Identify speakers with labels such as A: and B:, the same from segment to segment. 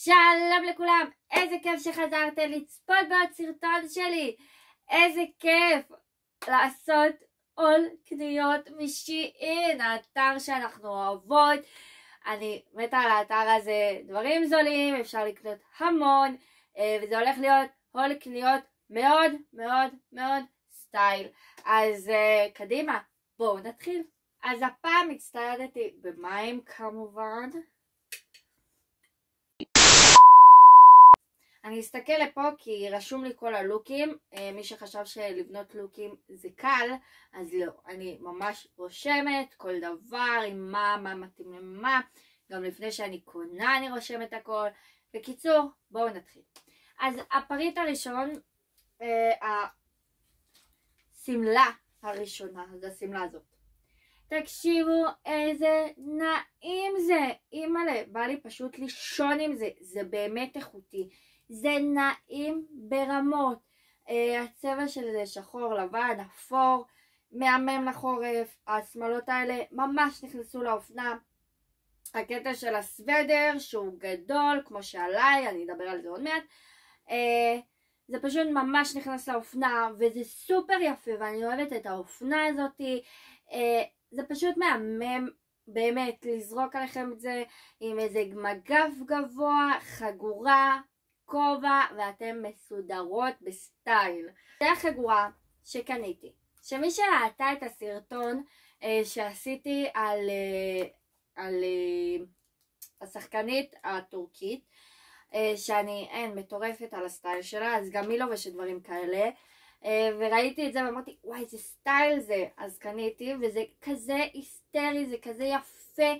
A: שלום לכולם, איזה כיף שחזרתם לצפות בעוד סרטון שלי. איזה כיף לעשות עול קניות משין, האתר שאנחנו אוהבות. אני מתה על האתר הזה, דברים זולים, אפשר לקנות המון, וזה הולך להיות עול קניות מאוד מאוד מאוד סטייל. אז קדימה, בואו נתחיל. אז הפעם הצטיידתי במים כמובן. אני אסתכל לפה כי רשום לי כל הלוקים. מי שחשב שלבנות לוקים זה קל, אז לא, אני ממש רושמת כל דבר עם מה מתאים למה. גם לפני שאני קונה אני רושמת הכל. בקיצור, בואו נתחיל. אז הפריט הראשון, הסמלה הראשונה, זה הסמלה הזאת. תקשיבו איזה נעים זה, אימא'לה, בא לי פשוט לישון עם זה, זה באמת איכותי, זה נעים ברמות. הצבע של זה שחור, לבן, אפור, מהמם לחורף. השמלות האלה ממש נכנסו לאופנה. הקטע של הסוודר שהוא גדול כמו שעליי, אני אדבר על זה עוד מעט, זה פשוט ממש נכנס לאופנה וזה סופר יפה ואני אוהבת את האופנה הזאתי. זה פשוט מהמם באמת לזרוק עליכם את זה עם איזה מגף גבוה, חגורה, כובע, ואתם מסודרות בסטייל. זה החגורה שקניתי, שמי שראתה את הסרטון שעשיתי על השחקנית הטורקית, שאני מטורפת על הסטייל שלה, אז גם היא לובשת דברים כאלה, וראיתי את זה ואמרתי וואי איזה סטייל זה, אז קניתי, וזה כזה היסטרי, זה כזה יפה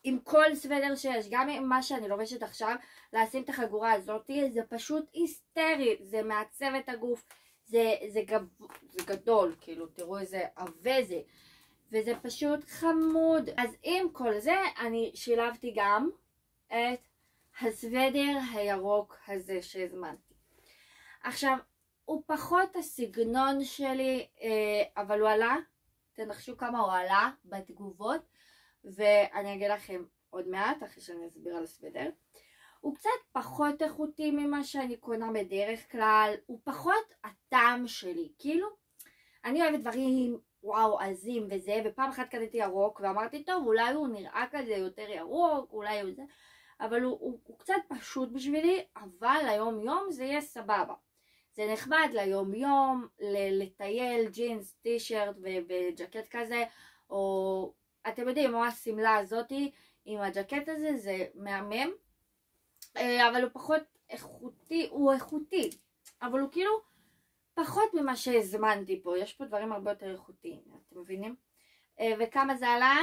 A: עם כל סוודר שיש, גם עם מה שאני לובשת עכשיו, לשים את החגורה הזאת, זה פשוט היסטרי, זה מעצב את הגוף, זה גדול, כאילו תראו איזה עבה זה, וזה פשוט חמוד. אז עם כל זה אני שילבתי גם את הסוודר הירוק הזה שהזמנתי. עכשיו הוא פחות הסגנון שלי, אבל הוא עלה, תנחשו כמה הוא עלה בתגובות, ואני אגיד לכם עוד מעט אחרי שאני אסביר על הסוודר. הוא קצת פחות איכותי ממה שאני קונה בדרך כלל, הוא פחות הטעם שלי, כאילו אני אוהבת דברים וואו עזים וזה, ופעם אחת קניתי ירוק ואמרתי טוב אולי הוא נראה כזה יותר ירוק, אולי הוא זה, אבל הוא קצת פשוט בשבילי, אבל ליום יום זה יהיה סבבה. זה נחמד ליום יום, לטייל, ג'ינס, טישרט וג'קט כזה, או אתם יודעים, או הסמלה הזאתי עם הג'קט הזה, זה מהמם. אבל הוא פחות איכותי, הוא איכותי, אבל הוא כאילו פחות ממה שהזמנתי פה, יש פה דברים הרבה יותר איכותיים, אתם מבינים? וכמה זה עלה?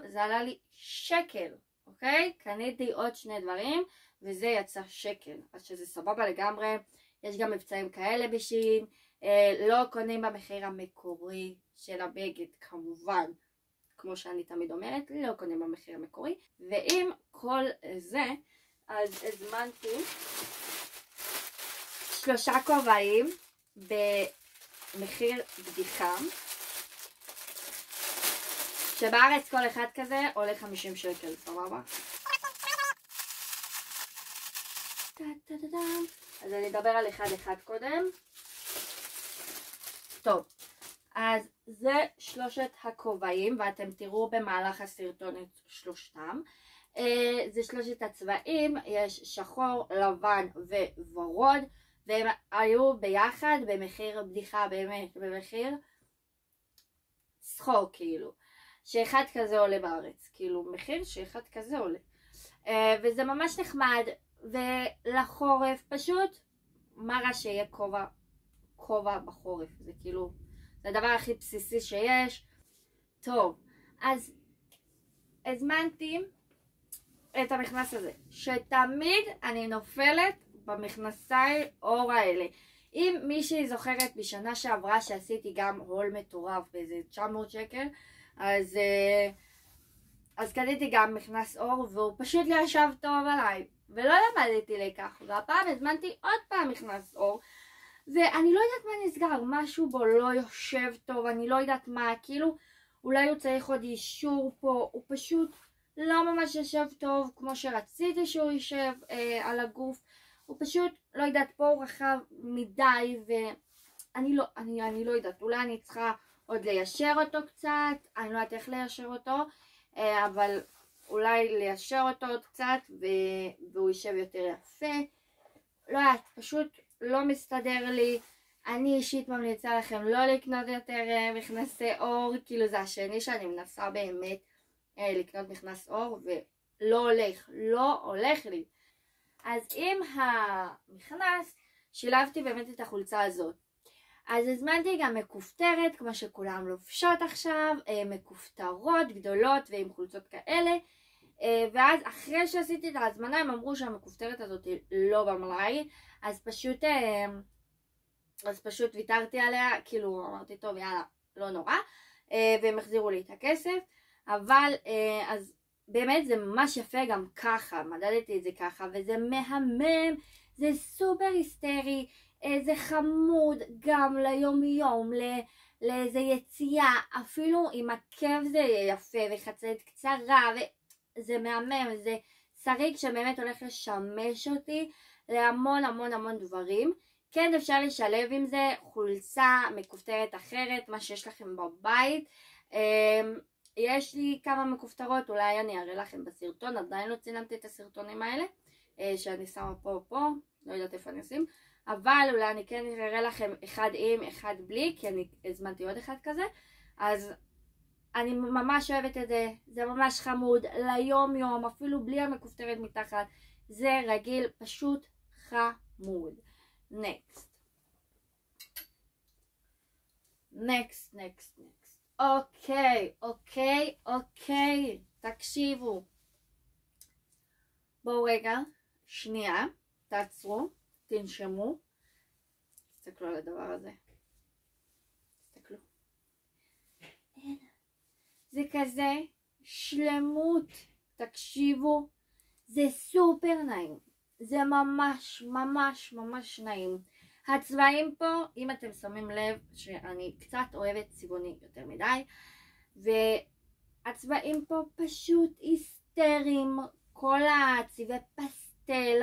A: זה עלה לי שקל, אוקיי? קניתי עוד שני דברים, וזה יצא שקל, אז שזה סבבה לגמרי. יש גם מבצעים כאלה בשין, לא קונים במחיר המקורי של הבגד כמובן, כמו שאני תמיד אומרת, לא קונים במחיר המקורי. ועם כל זה, אז הזמנתי 3 כובעים במחיר בדיחה, שבארץ כל אחד כזה עולה 50 שקל, סבבה? אז אני אדבר על אחד קודם. טוב, אז זה 3 הכובעים, ואתם תראו במהלך הסרטון את שלושתם. זה 3 הצבעים, יש שחור, לבן וורוד, והם היו ביחד במחיר בדיחה, באמת במחיר צחוק, כאילו שאחד כזה עולה בארץ, כאילו מחיר שאחד כזה עולה, וזה ממש נחמד. ולחורף פשוט מה רע שיהיה כובע בחורף, זה כאילו זה הדבר הכי בסיסי שיש. טוב, אז הזמנתי את המכנס הזה, שתמיד אני נופלת במכנסי אור האלה. אם מישהי זוכרת בשנה שעברה שעשיתי גם הול מטורף באיזה 900 שקל, אז קניתי גם מכנס אור והוא פשוט לא ישב טוב עליי ולא למדתי לקח, והפעם הזמנתי עוד פעם מכנס אור ואני לא יודעת מה נסגר, משהו בו לא יושב טוב, אני לא יודעת מה, כאילו אולי הוא צריך עוד אישור פה, הוא פשוט לא ממש יושב טוב כמו שרציתי שהוא יישב על הגוף. הוא פשוט, לא יודעת, פה הוא רחב מדי ואני לא יודעת, אולי אני צריכה עוד ליישר אותו קצת, אני לא יודעת איך ליישר אותו, אבל אולי ליישר אותו עוד קצת והוא יישב יותר יפה. לא יודעת, פשוט לא מסתדר לי. אני אישית ממליצה לכם לא לקנות יותר מכנסי אור, כאילו זה השני שאני מנסה באמת לקנות מכנס אור ולא הולך לי. אז עם המכנס שילבתי באמת את החולצה הזאת. אז הזמנתי גם מכופתרת, כמו שכולם לובשות עכשיו, מכופתרות גדולות ועם חולצות כאלה. ואז אחרי שעשיתי את ההזמנה הם אמרו שהמכופתרת הזאת לא במלאי, אז פשוט ויתרתי עליה, כאילו אמרתי טוב יאללה לא נורא, והם החזירו לי את הכסף. אבל אז באמת זה ממש יפה גם ככה, מדדתי את זה ככה וזה מהמם, זה סופר היסטרי, זה חמוד גם ליום יום, לאיזה יציאה, אפילו עם עקב זה יפה וחצאית קצרה, וזה מהמם, זה שריג שבאמת הולך לשמש אותי להמון המון המון דברים. כן, אפשר לשלב עם זה חולצה מכופתרת אחרת, מה שיש לכם בבית. יש לי כמה מכופתרות, אולי אני אראה לכם בסרטון, עדיין לא צילמתי את הסרטונים האלה, שאני שמה פה, לא יודעת איפה אני אשים, אבל אולי אני כן אראה לכם אחד עם, אחד בלי, כי אני הזמנתי עוד אחד כזה. אז אני ממש אוהבת את זה, זה ממש חמוד, ליום יום, אפילו בלי המכופתרת מתחת, זה רגיל, פשוט חמוד. next. אוקיי, תקשיבו. בואו רגע, שנייה, תעצרו, תנשמו, תסתכלו על הדבר הזה, תסתכלו. זה כזה שלמות, תקשיבו, זה סופר נעים, זה ממש נעים. הצבעים פה, אם אתם שמים לב שאני קצת אוהבת צבעוני יותר מדי, והצבעים פה פשוט היסטריים, כל הצבעי פסטל,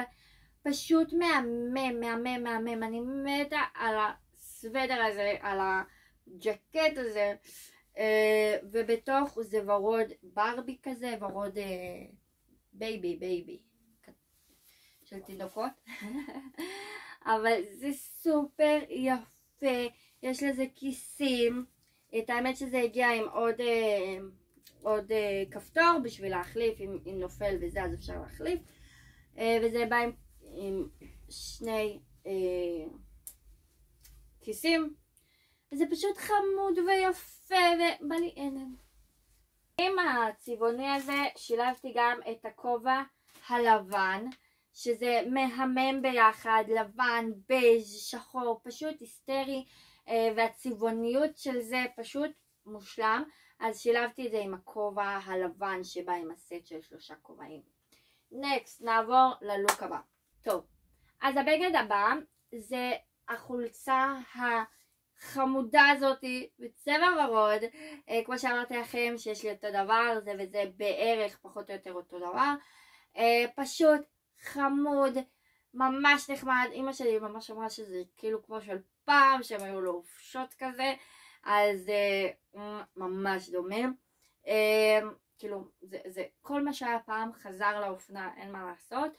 A: פשוט מהמם. אני מתה על הסוודר הזה, על הג'קט הזה, ובתוך זה ורוד ברבי כזה, ורוד בייבי של תינוקות. אבל זה סופר יפה, יש לזה כיסים, את האמת שזה הגיע עם עוד כפתור בשביל להחליף, אם נופל וזה אז אפשר להחליף, וזה בא עם שני כיסים, וזה פשוט חמוד ויפה ובא לי עינם. עם הצבעוני הזה שילבתי גם את הכובע הלבן, שזה מהמם ביחד, לבן, בייז', שחור, פשוט היסטרי, והצבעוניות של זה פשוט מושלם. אז שילבתי את זה עם הכובע הלבן שבא עם הסט של 3 כובעים. נקסט, נעבור ללוק הבא. טוב, אז הבגד הבא זה החולצה החמודה הזאת בצבע ורוד, כמו שאמרתי לכם שיש לי אותו דבר, זה וזה בערך פחות או יותר אותו דבר, פשוט חמוד, ממש נחמד. אמא שלי ממש אמרה שזה כאילו כמו של פעם, שהם היו לובשות כזה, אז ממש דומה. כאילו, זה כל מה שהיה פעם חזר לאופנה, אין מה לעשות.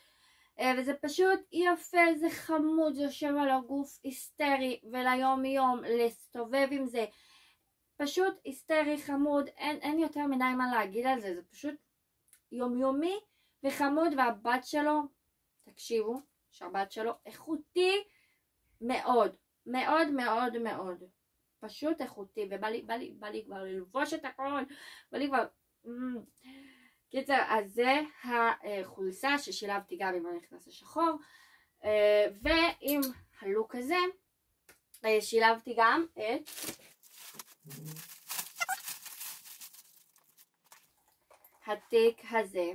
A: וזה פשוט יפה, זה חמוד, זה יושב על הגוף, היסטרי, וליום יום להסתובב עם זה. פשוט היסטרי, חמוד, אין יותר מדי מה להגיד על זה, זה פשוט יומיומי וחמוד. והבת שלו, תקשיבו, שהבת שלו איכותי מאוד, פשוט איכותי, ובא לי כבר ללבוש את הכל, בא לי כבר... קיצר, אז זה החולצה ששילבתי גם עם המכנס השחור, ועם הלוק הזה שילבתי גם את התיק הזה,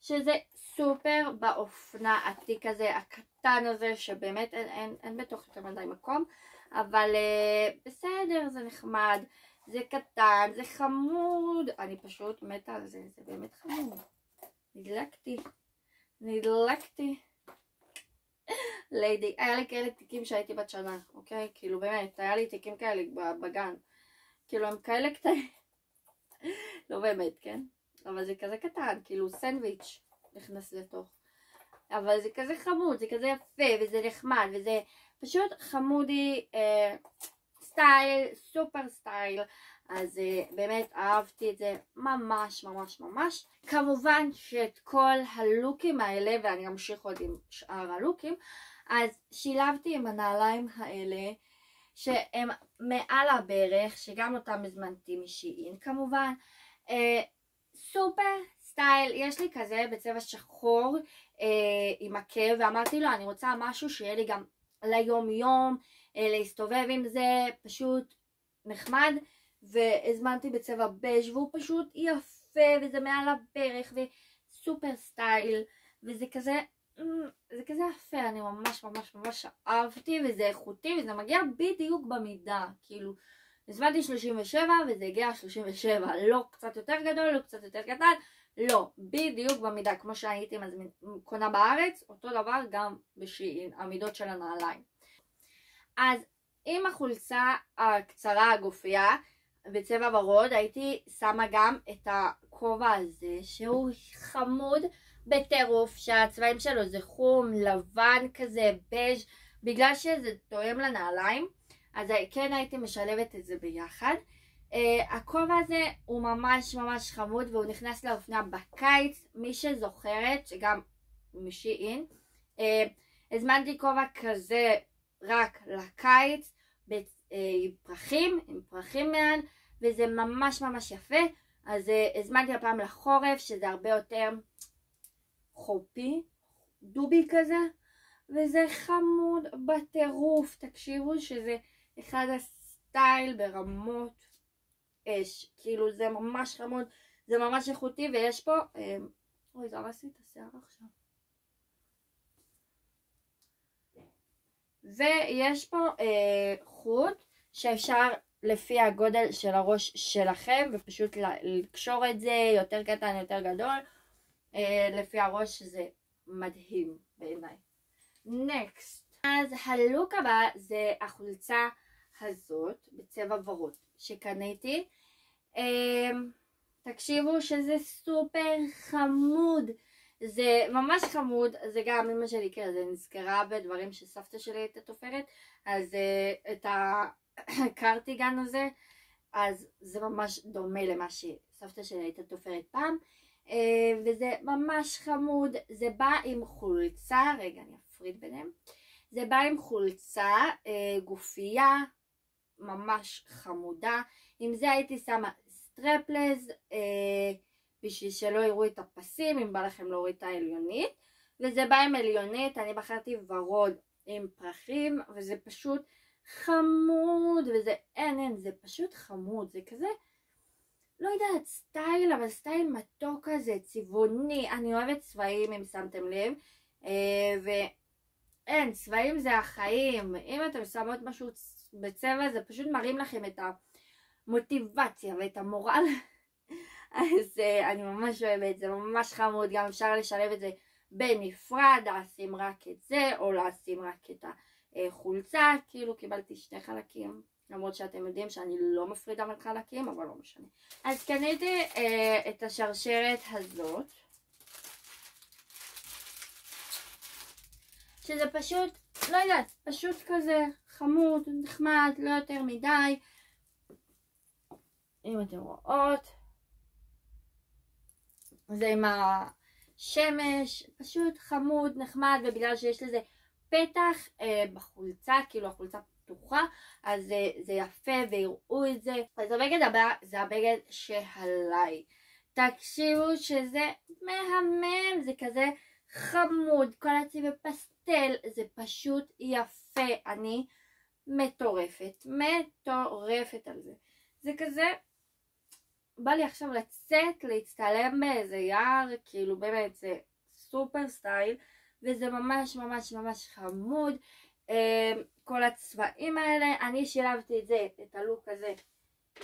A: שזה סופר באופנה, התיק הזה הקטן הזה שבאמת אין בתוך יותר מדי מקום, אבל בסדר, זה נחמד, זה קטן, זה חמוד, אני פשוט מתה על זה, זה באמת חמוד. נדלקתי. ליידי, היה לי כאלה תיקים שהייתי בת שנה, אוקיי? כאילו באמת, היה לי תיקים כאלה בגן. כאילו הם כאלה קטנים. לא באמת, כן? אבל זה כזה קטן, כאילו סנדוויץ' נכנס לתוך. אבל זה כזה חמוד, זה כזה יפה, וזה נחמד, וזה פשוט חמודי, סטייל, סופר סטייל. אז באמת אהבתי את זה ממש ממש ממש. כמובן שאת כל הלוקים האלה, ואני אמשיך עוד עם שאר הלוקים, אז שילבתי עם הנעליים האלה שהם מעל הברך, שגם אותם הזמנתי משיעין כמובן. סופר סטייל, יש לי כזה בצבע שחור עם עקב, ואמרתי לו אני רוצה משהו שיהיה לי גם ליום יום, להסתובב עם זה, פשוט נחמד. והזמנתי בצבע בז' והוא פשוט יפה, וזה מעל הברך וסופר סטייל, וזה כזה, זה כזה יפה, אני ממש ממש ממש אהבתי, וזה איכותי, וזה מגיע בדיוק במידה, כאילו הזמנתי 37 וזה הגיע 37, לא קצת יותר גדול, לא קצת יותר קטן, לא, בדיוק במידה, כמו שהייתי קונה בארץ, אותו דבר גם בשיעין, המידות של הנעליים. אז עם החולצה הקצרה הגופייה בצבע ורוד, הייתי שמה גם את הכובע הזה שהוא חמוד בטירוף, שהצבעים שלו זה חום, לבן כזה, בז', בגלל שזה תואם לנעליים, אז כן הייתי משלבת את זה ביחד. הכובע הזה הוא ממש ממש חמוד, והוא נכנס לאופנה בקיץ, מי שזוכרת, שגם משיעין, הזמנתי כובע כזה רק לקיץ, עם פרחים מעל, וזה ממש ממש יפה. אז הזמנתי הפעם לחורף, שזה הרבה יותר חופי, דובי כזה, וזה חמוד בטירוף. תקשיבו שזה אחד הסטייל ברמות אש, כאילו זה ממש חמוד, זה ממש איכותי, ויש פה אוי, זרסתי את השיער עכשיו. ויש פה חוט שאפשר לפי הגודל של הראש שלכם, ופשוט לקשור את זה יותר קטן יותר גדול לפי הראש, שזה מדהים בעיניי. נקסט, אז הלוק הבא זה החולצה הזאת בצבע ורוד שקניתי. תקשיבו שזה סופר חמוד, זה ממש חמוד. זה גם אמא שלי כזה נזכרה בדברים שסבתא שלי הייתה תופרת, אז את הקרטיגן הזה, אז זה ממש דומה למה שסבתא שלי הייתה תופרת פעם, וזה ממש חמוד. זה בא עם חולצה, רגע אני אפריד ביניהם, זה בא עם חולצה גופייה ממש חמודה. עם זה הייתי שמה סטרפלז בשביל שלא יראו את הפסים, אם בא לכם להוריד את העליונית, וזה בא עם עליונית. אני בחרתי ורוד עם פרחים, וזה פשוט חמוד, וזה אין, זה פשוט חמוד, זה כזה, לא יודעת, סטייל, אבל סטייל מתוק כזה, צבעוני. אני אוהבת צבעים אם שמתם לב, ואין, צבעים זה החיים. אם אתם שמות משהו בצבע, זה פשוט מרים לכם את המוטיבציה ואת המורל. אז אני ממש אוהבת, זה ממש חמוד. גם אפשר לשלב את זה בנפרד, לשים רק את זה, או לשים רק את החולצה. כאילו קיבלתי שני חלקים, למרות שאתם יודעים שאני לא מפרידה בין חלקים, אבל לא משנה. אז קניתי את השרשרת הזאת, שזה פשוט, לא יודעת, פשוט כזה חמוד, נחמד, לא יותר מדי. אם אתם רואות, זה עם השמש, פשוט חמוד, נחמד, ובגלל שיש לזה פתח בחולצה, כאילו החולצה פתוחה, אז זה יפה ויראו את זה. אז הבגד הבא זה הבגד שעליי. תקשיבו שזה מהמם, זה כזה חמוד, כל הצבעי פסטל, זה פשוט יפה. אני מטורפת על זה. זה כזה, בא לי עכשיו לצאת, להצטלם באיזה יער, כאילו באמת זה סופר סטייל, וזה ממש ממש ממש חמוד. כל הצבעים האלה, אני שילבתי את זה, את הלוק הזה,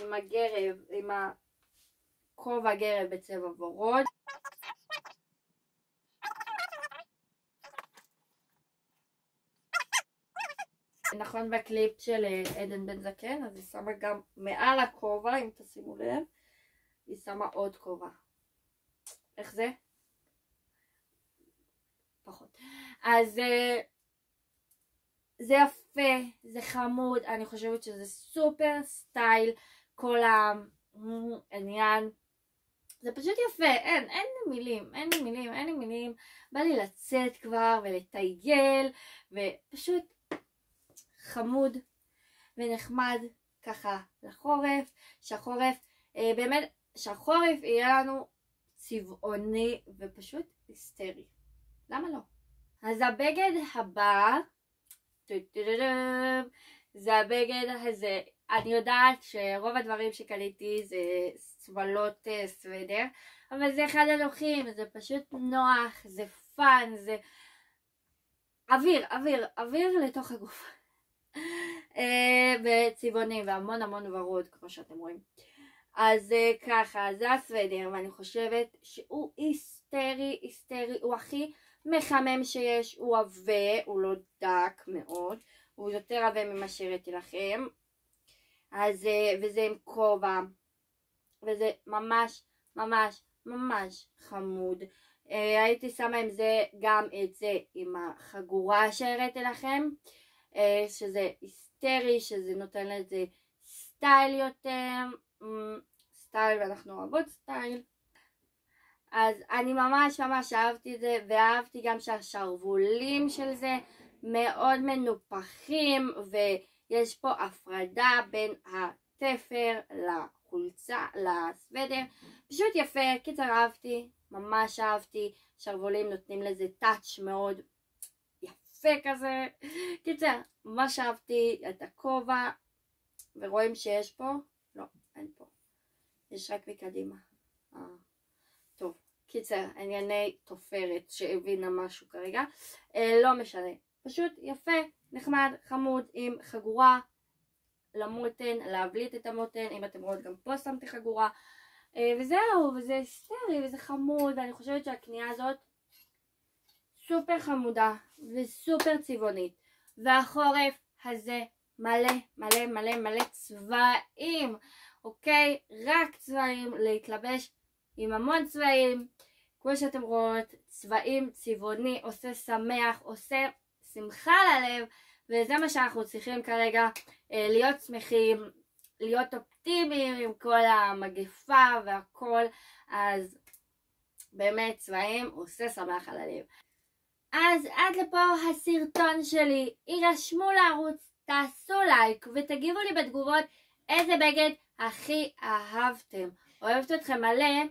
A: עם הגרב, עם הכובע גרב בצבע ורוד. נכון, בקליפ של עדן בן זקן, אז היא שמה גם מעל הכובע, אם תשימו לב, היא שמה עוד כובע. איך זה? פחות. אז זה יפה, זה חמוד, אני חושבת שזה סופר סטייל, כל העניין. זה פשוט יפה, אין לי מילים, בא לי לצאת כבר ולטייל, ופשוט חמוד ונחמד ככה לחורף, שהחורף יהיה לנו צבעוני ופשוט היסטרי. למה לא? אז הבגד הבא, זה הבגד הזה. אני יודעת שרוב הדברים שקניתי זה צבלות סוודר, אבל זה אחד הנוחים, זה פשוט נוח, זה פאן, זה אוויר לתוך הגוף. בצבעונים והמון המון ורוד כמו שאתם רואים. אז ככה, זה הסוודר, ואני חושבת שהוא היסטרי, הוא הכי מחמם שיש, הוא עבה, הוא לא דק מאוד, הוא יותר עבה ממה שהראיתי לכם. אז וזה עם כובע, וזה ממש ממש ממש חמוד. הייתי שמה עם זה גם את זה עם החגורה שהראיתי לכם, שזה היסטרי, שזה נותן לזה סטייל יותר, סטייל, ואנחנו אוהבות סטייל. אז אני ממש ממש אהבתי את זה, ואהבתי גם שהשרוולים של זה מאוד מנופחים, ויש פה הפרדה בין התפר לחולצה, לסוודר, פשוט יפה. קיצר, אהבתי, ממש אהבתי. שרוולים נותנים לזה טאץ' מאוד יפה כזה. קיצר, ממש אהבתי את הכובע, ורואים שיש פה, לא, אין פה, יש רק מקדימה. טוב, קיצר, ענייני תופרת שהבינה משהו כרגע, לא משנה, פשוט יפה, נחמד, חמוד, עם חגורה למותן, להבליט את המותן. אם אתם רואות, גם פה שמתי חגורה, וזהו, וזה היסטרי וזה חמוד, ואני חושבת שהקנייה הזאת סופר חמודה וסופר צבעונית, והחורף הזה מלא מלא מלא מלא צבעים, אוקיי? רק צבעים, להתלבש עם המון צבעים, כמו שאתם רואות, צבעים, צבעוני, עושה שמח, עושה שמחה ללב, וזה מה שאנחנו צריכים כרגע, להיות שמחים, להיות אופטימיים עם כל המגפה והכל. אז באמת צבעים עושה שמח על הלב. אז עד לפה הסרטון שלי, הירשמו לערוץ, תעשו לייק ותגיבו לי בתגובות איזה בגד הכי אהבתם. אוהבת אתכם מלא.